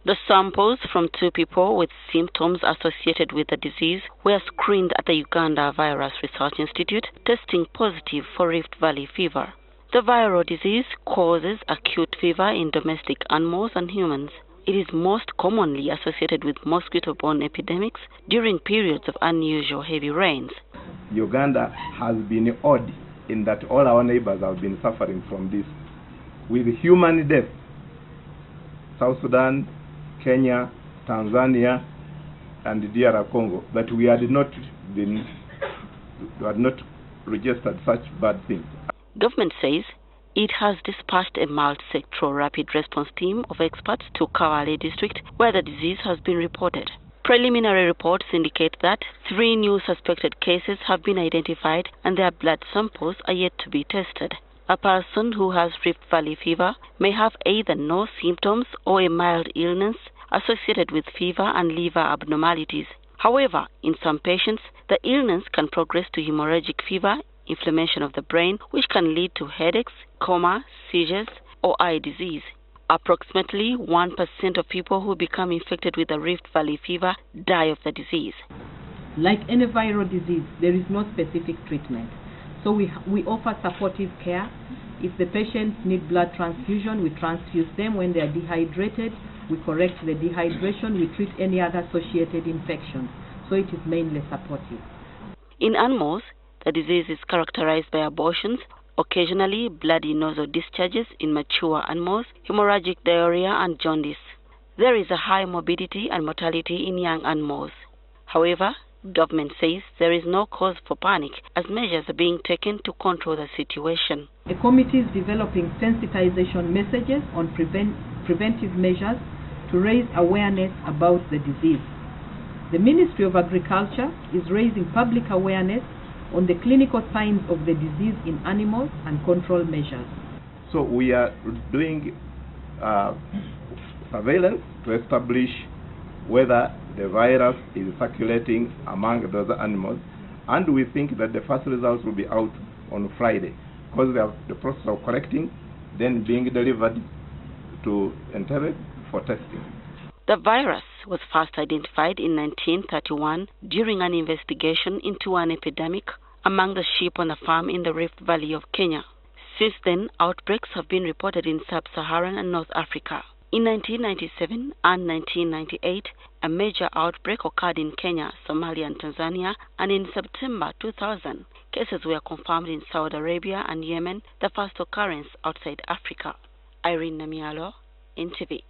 The samples from 2 people with symptoms associated with the disease were screened at the Uganda Virus Research Institute, testing positive for Rift Valley Fever. The viral disease causes acute fever in domestic animals and humans. It is most commonly associated with mosquito-borne epidemics during periods of unusual heavy rains. Uganda has been odd in that all our neighbors have been suffering from this, with human death. South Sudan, Kenya, Tanzania, and DR Congo, that we had not registered such bad things. Government says it has dispatched a multi-sectoral rapid response team of experts to Kabale district where the disease has been reported. Preliminary reports indicate that 3 new suspected cases have been identified and their blood samples are yet to be tested. A person who has Rift Valley fever may have either no symptoms or a mild illness associated with fever and liver abnormalities. However, in some patients, the illness can progress to hemorrhagic fever, inflammation of the brain, which can lead to headaches, coma, seizures, or eye disease. Approximately 1% of people who become infected with the Rift Valley fever die of the disease. Like any viral disease, there is no specific treatment. So we offer supportive care. If the patients need blood transfusion, we transfuse them. When they are dehydrated, we correct the dehydration. We treat any other associated infections. So it is mainly supportive. In animals, the disease is characterized by abortions, occasionally bloody nasal discharges in mature animals, hemorrhagic diarrhea, and jaundice. There is a high morbidity and mortality in young animals. However, government says there is no cause for panic as measures are being taken to control the situation. A committee is developing sensitization messages on preventive measures to raise awareness about the disease. The Ministry of Agriculture is raising public awareness on the clinical signs of the disease in animals and control measures. So we are doing surveillance to establish whether the virus is circulating among those animals, and we think that the first results will be out on Friday, because they have the process of collecting, then being delivered to Entebbe for testing. The virus was first identified in 1931 during an investigation into an epidemic among the sheep on a farm in the Rift Valley of Kenya. Since then, outbreaks have been reported in sub-Saharan and North Africa. In 1997 and 1998, a major outbreak occurred in Kenya, Somalia, and Tanzania, and in September 2000, cases were confirmed in Saudi Arabia and Yemen, the first occurrence outside Africa. Irene Namialo, NTV.